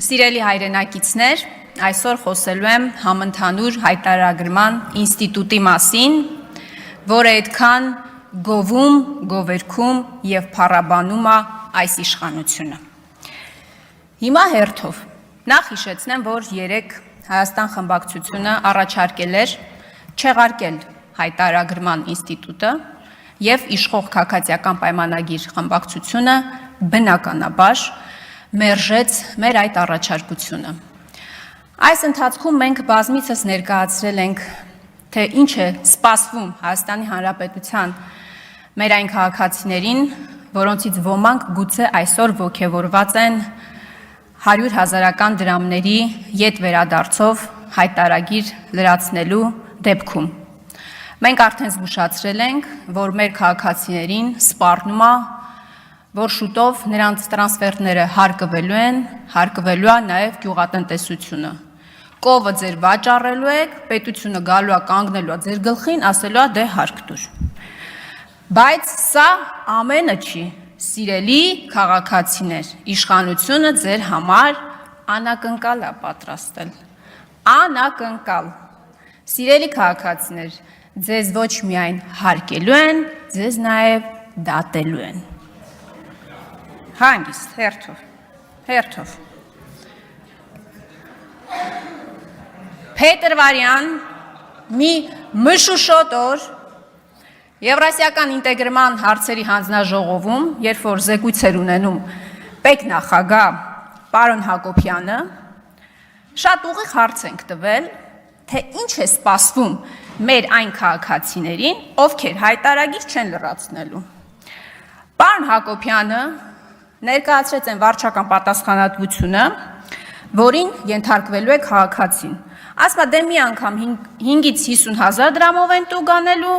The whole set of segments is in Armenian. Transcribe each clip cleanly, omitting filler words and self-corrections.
Սիրելի հայրենակիցներ, այսօր խոսելու եմ համընդհանուր հայտարարագրման ինստիտուտի մասին, որը այդքան գովում, գովերքում և փառաբանում է այս իշխանությունը։ Հիմա հերթով նախ հիշեցնեմ, որ երեկ Հայաստան խմբակցությունը առաջարկել էր չեղարկել հայտարարագրման ինստիտուտը և իշխող քաղաքացիական պայմանագիր խմբակցությունը բնականաբար մերժեց մեր այդ առաջարկությունը։ Այս ընթացքում մենք բազմիցս ներկայացրել ենք, թե ինչ է սպասվում Հայաստանի Հանրապետության մեր այն քաղաքացիներին, որոնցից ոմանք գուցե այսօր ոգևորված են 100,000-ական դրամների ետ վերադարձով հայտարարագիր լրացնելու դեպքում։ Մենք արդեն զգուշացրել ենք, որ մեր քաղաքացիներին սպառնում է, որ շուտով նրանց տրանսֆերտները հարկվելու է նաև գյուղատնտեսությունը։ Կովը ձեր վաճառելու եք, պետությունը գալու է կանգնելու է ձեր գլխին, ասելու է դե հարկ տուր։ Բայց սա ամենը չի, սիրելի քաղաքացիներ, իշխանությունը ձեր համար անակնկալ է պատրաստել։ Անակնկալ։ Սիրելի քաղաքացիներ, ձեզ ոչ միայն հարկելու են, ձեզ նաև դատելու են։ Հանգիստ, հերթով։ Փետրվարյան մի մշուշոտ օր Եվրասիական ինտեգրման հարցերի հանձնաժողովում, երբ որ զեկույց էր ունենում պետնախագահ պարոն Հակոբյանը, շատ ուղիղ հարց ենք տվել, թե ինչ է սպասվում մեր այն քաղաքացիներին, ովքեր հայտարարագիր չեն լրացնելու։ Պարոն Հակոբյանը ներկայացրեց այն վարչական պատասխանատվությունը, որին ենթարկվելու է քաղաքացին։ Ասում է, դե մի անգամ 5-ից 50,000 դրամով են տուգ անելու,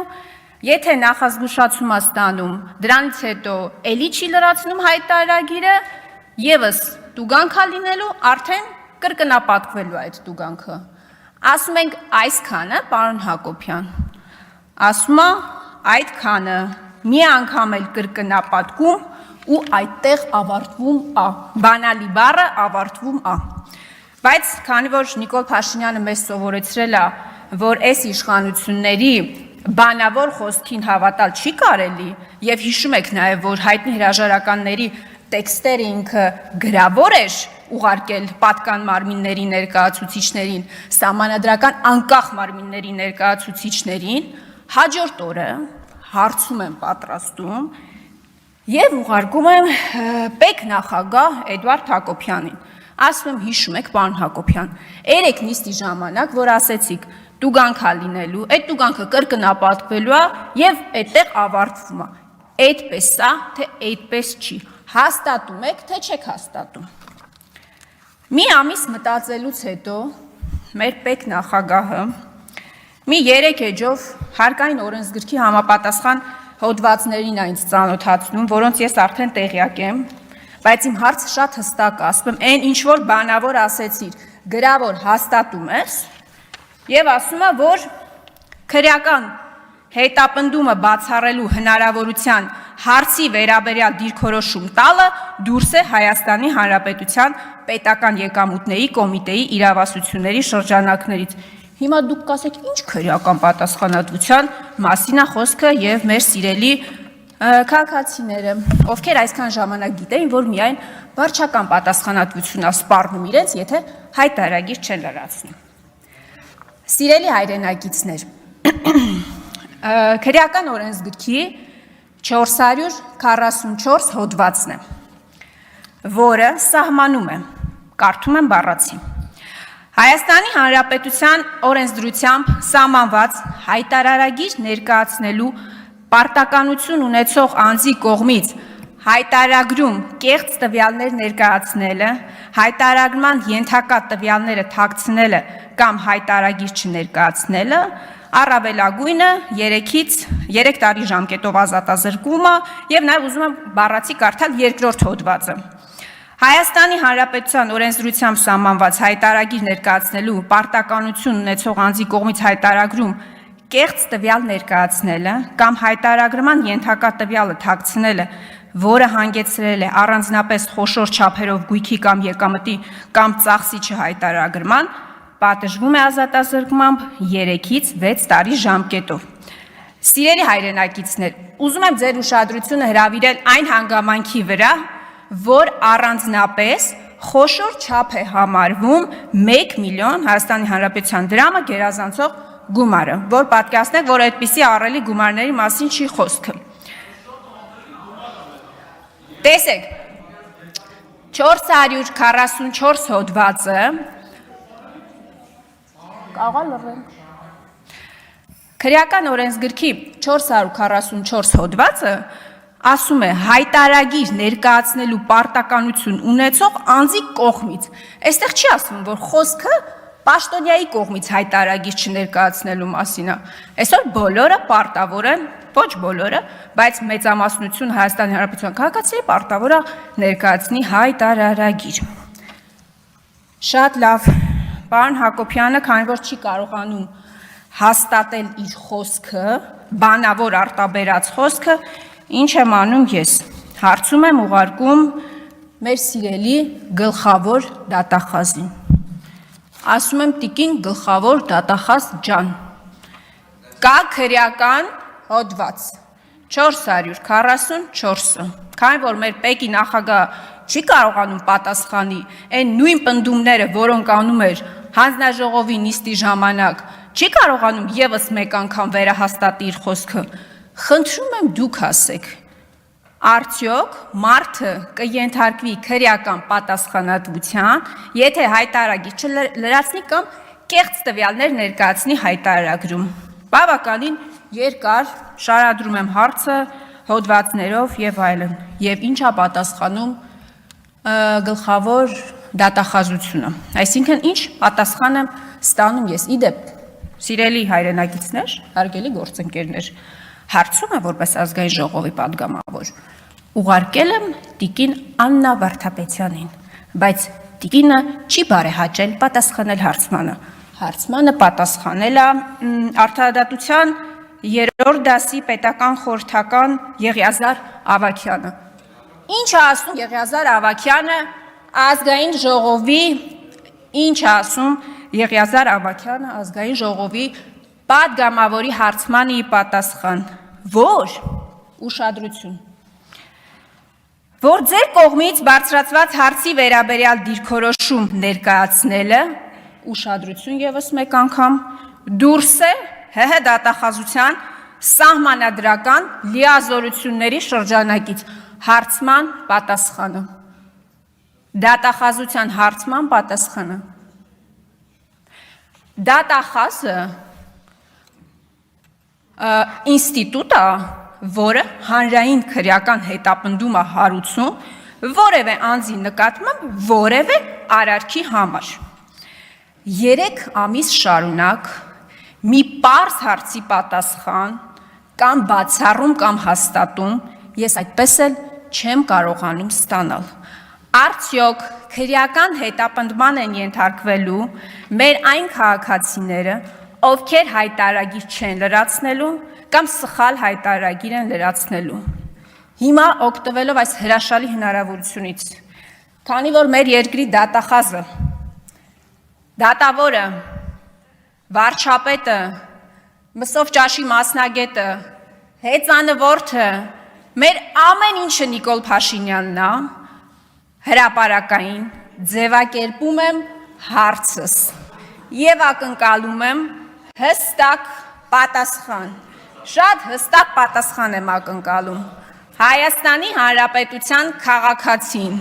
եթե նախազգուշացում է ստանում, դրանից հետո էլի չի լրացնում հայտարարագիրը, ևս տուգանք է լինելու, արդեն կրկնապատկվելու այդ տուգանքը։ Ասում ենք այսքանը, պարոն Հակոբյան, ասում է այդքանը, մի անգամ էլ կրկնապատկում ու այդտեղ ավարտվում է, բանալի բառը ավարտվում է։ Բայց քանի որ Նիկոլ Փաշինյանը մեզ սովորեցրել է, որ այս իշխանությունների բանավոր խոսքին հավատալ չի կարելի, և հիշում եք նաև, որ հայտնի հրաժարականների տեքստերը ինքը գրավոր էր ուղարկել պատկան մարմինների ներկայացուցիչներին, սահմանադրական անկախ մարմինների ներկայացուցիչներին, հաջորդ օրը հարցում եմ պատրաստում և ուղարկում եմ պետնախագահ Էդվարդ Հակոբյանին։ Ասում եմ, հիշում եք, պարոն Հակոբյան, երեք նիստի ժամանակ, որ ասեցիք, տուգանք է լինելու, այդ տուգանքը կրկնապատկվելու է և այդտեղ ավարտվում է։ Այդպես է, թե այդպես չի։ Հաստատում եք, թե չեք հաստատում։ Մի ամիս մտածելուց հետո մեր պետնախագահը մի 3 էջով հարկային օրենսգրքի համապատասխան հոդվածներին է ինձ ծանոթացնում, որոնց ես արդեն տեղյակ եմ, բայց իմ հարցը շատ հստակ է, ասում եմ, այն ինչ որ բանավոր ասեցիր, գրավոր հաստատում ես, և ասում է, որ քրեական հետապնդումը բացառելու հնարավորության հարցի վերաբերյալ դիրքորոշում տալը դուրս է Հայաստանի Հանրապետության պետական եկամուտների կոմիտեի իրավասությունների շրջանակներից։ Հիմա դուք կասեք, ինչ քրեական պատասխանատվության մասին է խոսքը և մեր սիրելի քաղաքացիները, ովքեր այսքան ժամանակ գիտեին, որ միայն վարչական պատասխանատվություն է սպառնում իրենց, եթե հայտարարագիր չեն լրացնում։ Սիրելի հայրենակիցներ, քրեական օրենսգրքի 444 հոդվածն է, որը սահմանում է, կարդում եմ բառացի, Հայաստանի Հանրապետության օրենսդրությամբ սահմանված հայտարարագիր ներկայացնելու պարտականություն ունեցող անձի կողմից հայտարարագրում կեղծ տվյալներ ներկայացնելը, հայտարարման ենթակա տվյալները թաքցնելը կամ հայտարարագիր չներկայացնելը, առավելագույնը 3 տարի ժամկետով ազատազրկումը և նաև ուզում եմ բառացի կարդալ 2-րդ հոդվածը։ Հայաստանի Հանրապետության օրենսդրությամբ սահմանված հայտարարագիր ներկայացնելու պարտականություն ունեցող անձի կողմից հայտարարագրում կեղծ տվյալ ներկայացնելը կամ հայտարարման ենթակա տվյալը թաքցնելը որը հանգեցրել է առանձնապես խոշոր չափերով գույքի կամ եկամտի կամ ծախսի չհայտարարման, պատժվում է ազատազրկմամբ 3-ից 6 տարի ժամկետով։ Սիրելի հայրենակիցներ, ուզում եմ ձեր ուշադրությունը հրավիրել այն հանգամանքի վրա, որ առանձնապես խոշոր չափ է համարվում 1 միլիոն Հայաստանի Հանրապետության դրամը գերազանցող գումարը, որ պատկերացնեք, որ այդպիսի ահռելի գումարների մասին չի խոսքը։ Տեսեք, 444 հոդվածը Քրեական օրենսգրքի 444 հոդվածը ասում է հայտարարագիր ներկայացնելու պարտականություն ունեցող անձի կողմից։ Այստեղ չի ասվում, որ խոսքը պաշտոնյայի կողմից հայտարարագիր չներկայացնելու մասին է։ Այսօր բոլորը պարտավոր են, ոչ բոլորը, բայց մեծամասնություն Հայաստանի Հանրապետության քաղաքացիների պարտավոր է ներկայացնի հայտարարագիր։ Շատ լավ, պարոն Հակոբյանը, քանի որ չի կարողանում հաստատել իր խոսքը, բանավոր արտաբերած խոսքը, ինչ եմ անում ես, հարցում եմ ուղարկում մեր սիրելի գլխավոր դատախազին, ասում եմ տիկին գլխավոր դատախազ ջան, կա քրեական հոդված 444-ը, քանի որ մեր ՊԵԿ-ի նախագահ չի կարողանում պատասխանի այն նույն պնդումները, որոնք անում էր հանձնաժողովի նիստի ժամանակ, չի կարողանում եւս մեկ անգամ վերահաստատի իր խոսքը, խնդրում եմ դուք ասեք, արդյոք մարդը կենթարկվի քրեական պատասխանատվության, եթե հայտարարագիր չլրացնի կամ կեղծ տվյալներ ներկայացնի հայտարարագրում։ Բավականին երկար շարադրում եմ հարցը հոդվածներով եւ այլն, եւ ինչա պատասխանում գլխավոր դատախազությունը։ Այսինքն ինչ պատասխան եմ ստանում ես։ Իդեպ, սիրելի հայրենակիցներ, հարգելի գործընկերներ, հարցում եմ որպես ազգային ժողովի պատգամավոր, ուղարկել եմ տիկին Աննա Վարդապետյանին, բայց տիկինը չի բարեհաճել պատասխանել հարցմանը։ Հարցմանը պատասխանել է արդարադատության 3-րդ դասի պետական խորհրդական Եղիազար Ավագյանը։ Ինչ է ասում Եղիազար Ավագյանը ազգային ժողովի, ինչ է ասում Եղիազար Ավագյանը ազգային ժողովի պատգամավորի հարցմանի պատասխան, որ ուշադրություն, որ ձեր կողմից բարձրացված հարցի վերաբերյալ դիրքորոշում ներկայացնելը, ուշադրություն եւս մեկ անգամ, դուրս է ՀՀ դատախազության սահմանադրական լիազորությունների շրջանակից հարցման պատասխանը։ Դատախազության հարցման պատասխանը։ Դատախազը ինստիտուտ է, որը հանրային քրեական հետապնդում է հարուցում որևէ անձի նկատմամբ որևէ արարքի համար։ 3 ամիս շարունակ մի պարզ հարցի պատասխան կամ բացառում կամ հաստատում ես այդպես էլ չեմ կարողանում ստանալ։ Արդյոք քրեական հետապնդման են ենթարկվելու մեր այն քաղաքացիները, ովքեր հայտարարագիր չեն լրացնելու կամ սխալ հայտարարագիր են լրացնելու։ Հիմա օգտվելով այս հրաշալի հնարավորությունից, քանի որ մեր երկրի դատախազը, դատավորը, վարչապետը, Մսով ճաշի մասնագետը, հեծանվորդը, մեր ամեն ինչը Նիկոլ Փաշինյանն է, հրապարակային ձևակերպում եմ հարցս եւ ակնկալում եմ հստակ պատասխան, շատ հստակ պատասխան եմ ակնկալում, Հայաստանի Հանրապետության քաղաքացին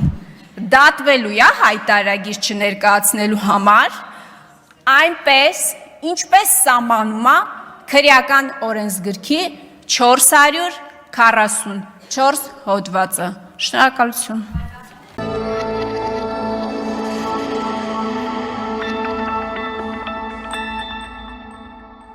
դատվելու է հայտարարագիր չներկայացնելու համար, այնպես, ինչպես սահմանում է քրեական օրենսգրքի 444 հոդվածը։ Շնորհակալություն։